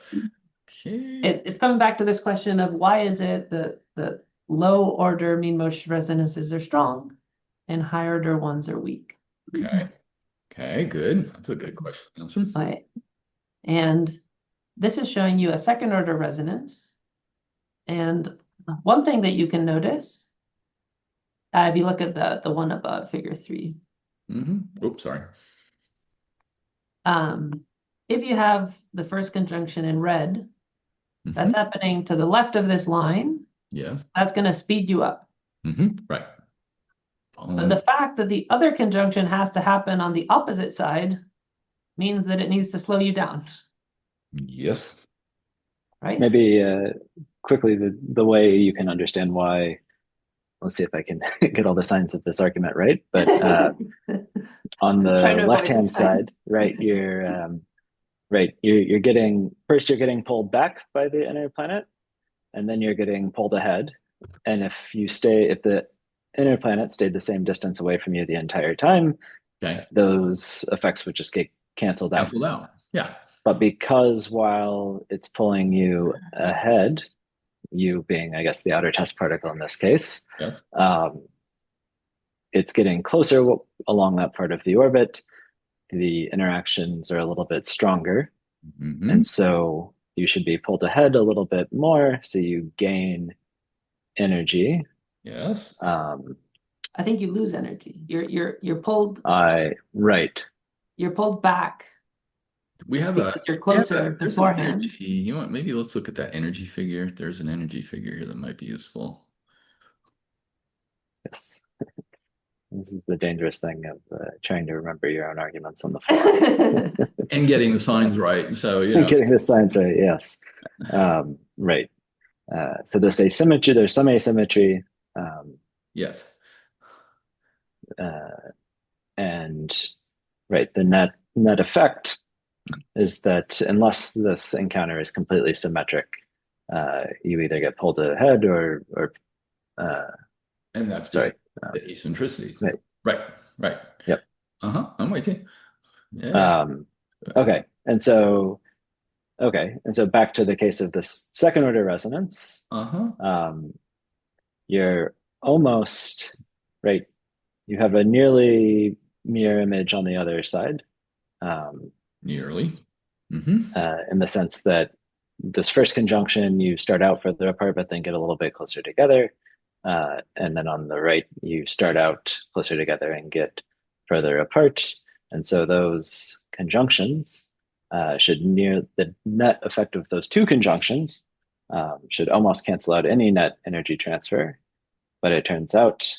Okay. It's coming back to this question of why is it that the low order mean motion resonances are strong and high order ones are weak? Okay. Okay, good. That's a good question to answer. Right. And this is showing you a second order resonance. And one thing that you can notice, if you look at the one above, figure 3. Oops, sorry. If you have the first conjunction in red, that's happening to the left of this line. Yes. That's going to speed you up. Right. But the fact that the other conjunction has to happen on the opposite side means that it needs to slow you down. Yes. Right? Maybe quickly, the way you can understand why, let's see if I can get all the signs of this argument right. But on the left-hand side, right, you're getting pulled back by the inner planet, and then you're getting pulled ahead. And if the inner planet stayed the same distance away from you the entire time, those effects would just get canceled out. Yeah. But because while it's pulling you ahead, you being, I guess, the outer test particle in this case, yes, it's getting closer along that part of the orbit. The interactions are a little bit stronger. And so you should be pulled ahead a little bit more, so you gain energy. Yes. I think you lose energy. You're pulled. Right. You're pulled back. We have you're closer beforehand. You know what? Maybe let's look at that energy figure. There's an energy figure here that might be useful. Yes. This is the dangerous thing of trying to remember your own arguments on the fly. And getting the signs right. So, getting the signs right, yes. Right. So there's asymmetry, there's some asymmetry. Yes. And right, the net effect is that unless this encounter is completely symmetric, you either get pulled ahead or and that's sorry, the eccentricity. Right. Yep. I'm waiting. Yeah. Okay. And so back to the case of this second order resonance. You're almost right. You have a nearly mirror image on the other side. Nearly. In the sense that this first conjunction, you start out further apart, but then get a little bit closer together. And then on the right, you start out closer together and get further apart. And so those conjunctions the net effect of those two conjunctions should almost cancel out any net energy transfer. But it turns out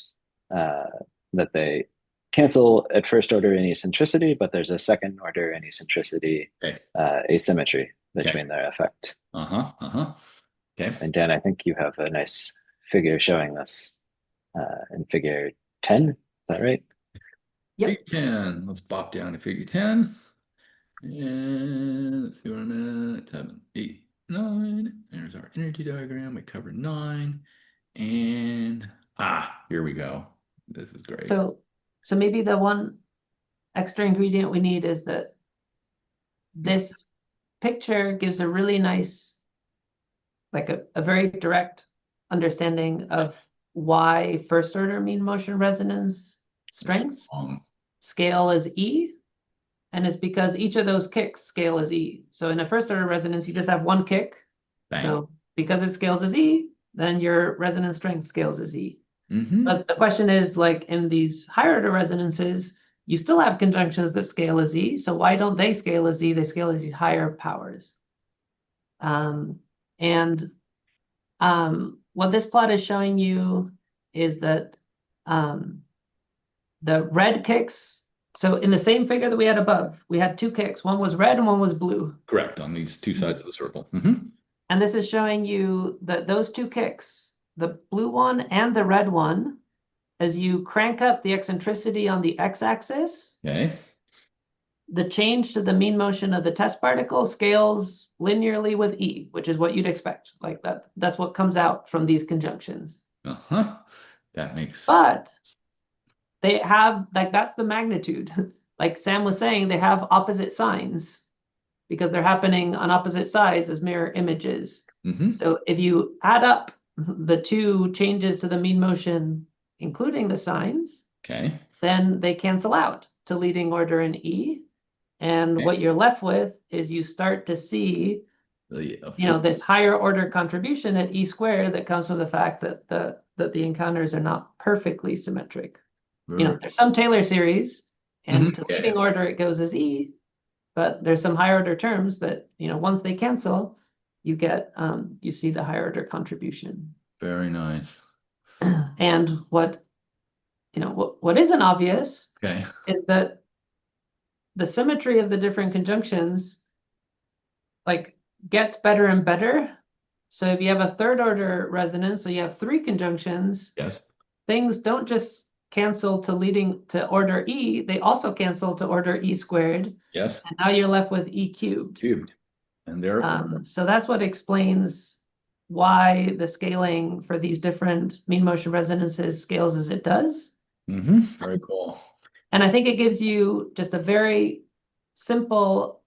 that they cancel at first order in eccentricity, but there's a second order in eccentricity asymmetry between their effect. Okay. And Dan, I think you have a nice figure showing this in figure 10. Is that right? Yep. Figure 10. Let's bop down to figure 10. And let's see where I'm at. 7, 8, 9. There's our energy diagram. We covered 9. And here we go. This is great. So maybe the one extra ingredient we need is that this picture gives a really nice, like a very direct understanding of why first order mean motion resonance strengths scale as E, and it's because each of those kicks scale as E. So in a first order resonance, you just have one kick. Bang. So because it scales as E, then your resonance strength scales as E. Mm-hmm. But the question is, like in these higher order resonances, you still have conjunctions that scale as E. So why don't they scale as E? They scale as these higher powers. What this plot is showing you is that the red kicks, so in the same figure that we had above, we had two kicks. One was red and one was blue. Correct, on these two sides of the circle. Mm-hmm. And this is showing you that those two kicks, the blue one and the red one, as you crank up the eccentricity on the x-axis, Okay. the change to the mean motion of the test particle scales linearly with E, which is what you'd expect. Like that's what comes out from these conjunctions. Uh-huh. That makes But they have, like, that's the magnitude. Like Sam was saying, they have opposite signs because they're happening on opposite sides as mirror images. Mm-hmm. So if you add up the two changes to the mean motion, including the signs, Okay. then they cancel out to leading order in E. And Okay. what you're left with is you start to see, The this higher order contribution at E squared that comes from the fact that the encounters are not perfectly symmetric. There's some Taylor series, and to leading order it goes as E, but there's some higher order terms that, once they cancel, you get you see the higher order contribution. Very nice. And what isn't obvious Okay. is that the symmetry of the different conjunctions like gets better and better. So if you have a third order resonance, so you have three conjunctions, Yes. things don't just cancel to leading to order E, they also cancel to order E squared. Yes. And now you're left with E cubed. Cubed. And there. So that's what explains why the scaling for these different mean motion resonances scales as it does. Mm-hmm. Very cool. And I think it gives you just a very simple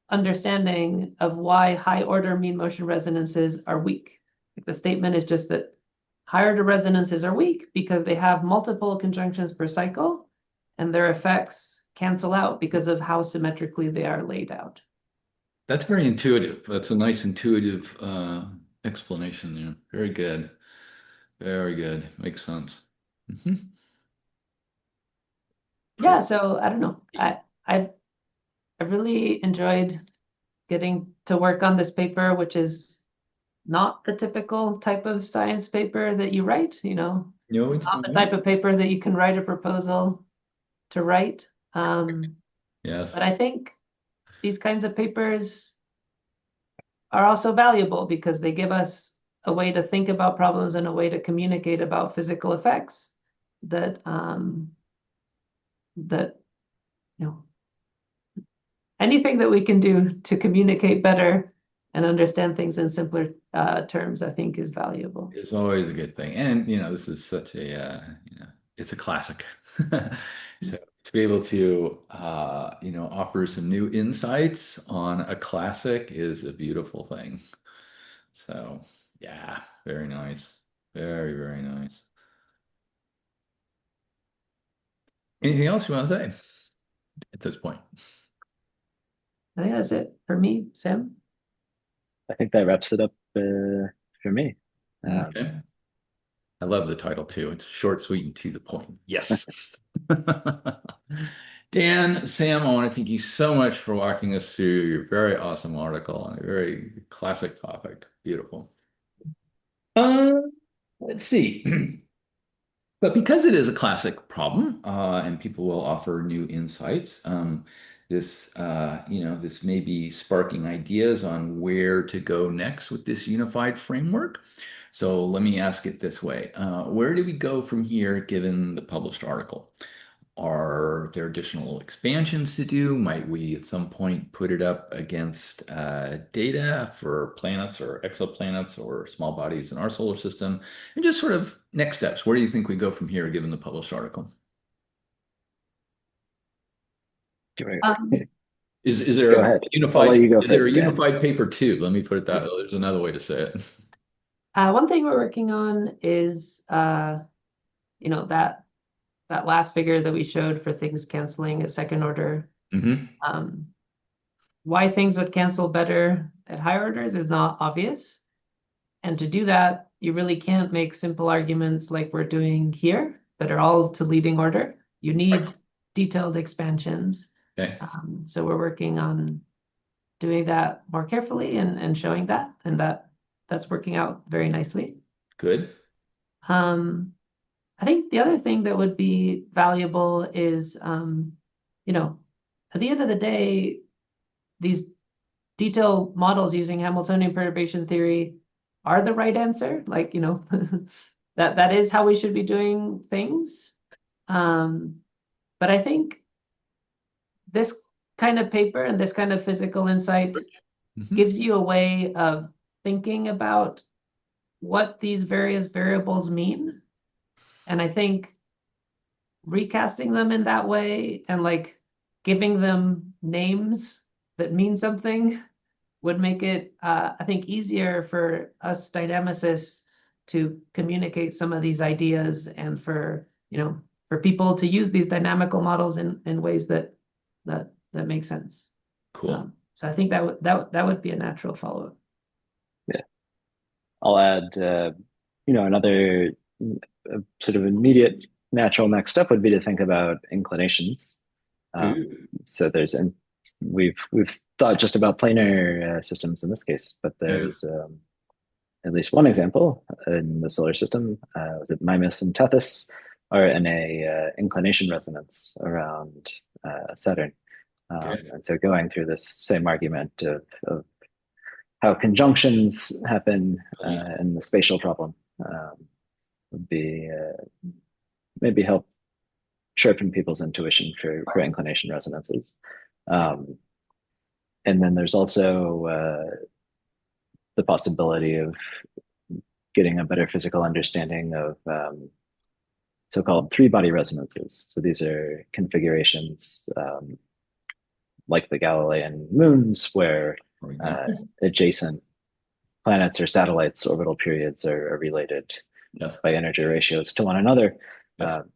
understanding of why high order mean motion resonances are weak. Like the statement is just that high order resonances are weak because they have multiple conjunctions per cycle and their effects cancel out because of how symmetrically they are laid out. That's very intuitive. That's a nice intuitive explanation there. Very good. Very good. Makes sense. Mm-hmm. Yeah, so I don't know. I've really enjoyed getting to work on this paper, which is not the typical type of science paper that you write, No, it's not the type of paper that you can write a proposal to write. yes. But I think these kinds of papers are also valuable because they give us a way to think about problems and a way to communicate about physical effects that anything that we can do to communicate better and understand things in simpler terms, I think is valuable. It's always a good thing. And, this is such a, it's a classic. So to be able to, offer some new insights on a classic is a beautiful thing. So, yeah, very nice. Very, very nice. Anything else you want to say at this point? I think that's it for me, Sam. I think that wraps it up for me. Okay. I love the title too. It's short, sweet, and to the point. Yes. Dan, Sam, I want to thank you so much for walking us through your very awesome article on a very classic topic. Beautiful. Let's see. But because it is a classic problem, and people will offer new insights, this may be sparking ideas on where to go next with this unified framework. So let me ask it this way. Where do we go from here given the published article? Are there additional expansions to do? Might we at some point put it up against data for planets or exoplanets or small bodies in our solar system? And just sort of next steps. Where do you think we go from here given the published article? Is there a unified paper too? Let me put it that way. There's another way to say it. One thing we're working on is that that last figure that we showed for things canceling at second order. Why things would cancel better at higher orders is not obvious. And to do that, you really can't make simple arguments like we're doing here that are all to leading order. You need detailed expansions. Okay. So we're working on doing that more carefully and showing that, and that's working out very nicely. Good. I think the other thing that would be valuable is, you know, at the end of the day, these detailed models using Hamiltonian perturbation theory are the right answer. Like, you know, that is how we should be doing things. But I think this kind of paper and this kind of physical insight gives you a way of thinking about what these various variables mean. And I think recasting them in that way and like giving them names that mean something would make it, I think, easier for us dynamicists to communicate some of these ideas, and for, you know, for people to use these dynamical models in ways that make sense. Cool. So I think that would be a natural follow-up. Yeah, I'll add, you know, another sort of immediate natural next step would be to think about inclinations. So there's, and we've thought just about planar systems in this case, but there's at least one example in the solar system. Was it Mimas and Tethys are in a inclination resonance around Saturn. And so going through this same argument of how conjunctions happen in the spatial problem would be maybe help sharpen people's intuition for inclination resonances. And then there's also the possibility of getting a better physical understanding of so-called three-body resonances. So these are configurations like the Galilean moons, where adjacent planets or satellites' orbital periods are related by energy ratios to one another.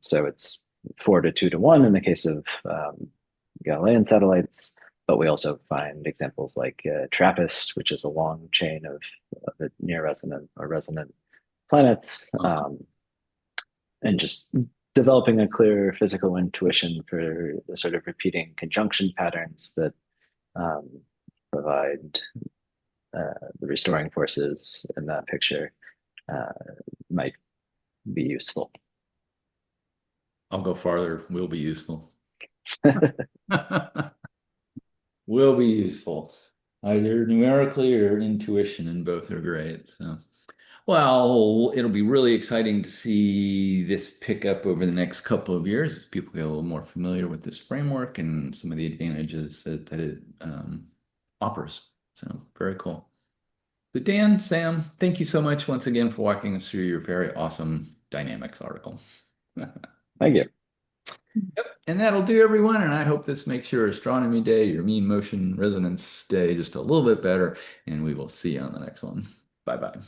So it's 4 to 2 to 1 in the case of Galilean satellites, but we also find examples like TRAPPIST, which is a long chain of near resonant or resonant planets, and just developing a clear physical intuition for the sort of repeating conjunction patterns that provide the restoring forces in that picture might be useful. I'll go farther. Will be useful. Will be useful, either numerically or intuition, and both are great. So, well, it'll be really exciting to see this pick up over the next couple of years as people get a little more familiar with this framework and some of the advantages that it offers. So very cool. So Dan, Sam, thank you so much once again for walking us through your very awesome dynamics article. Thank you. Yep. And that'll do, everyone. And I hope this makes your astronomy day, your mean motion resonance day, just a little bit better. And we will see you on the next one. Bye-bye.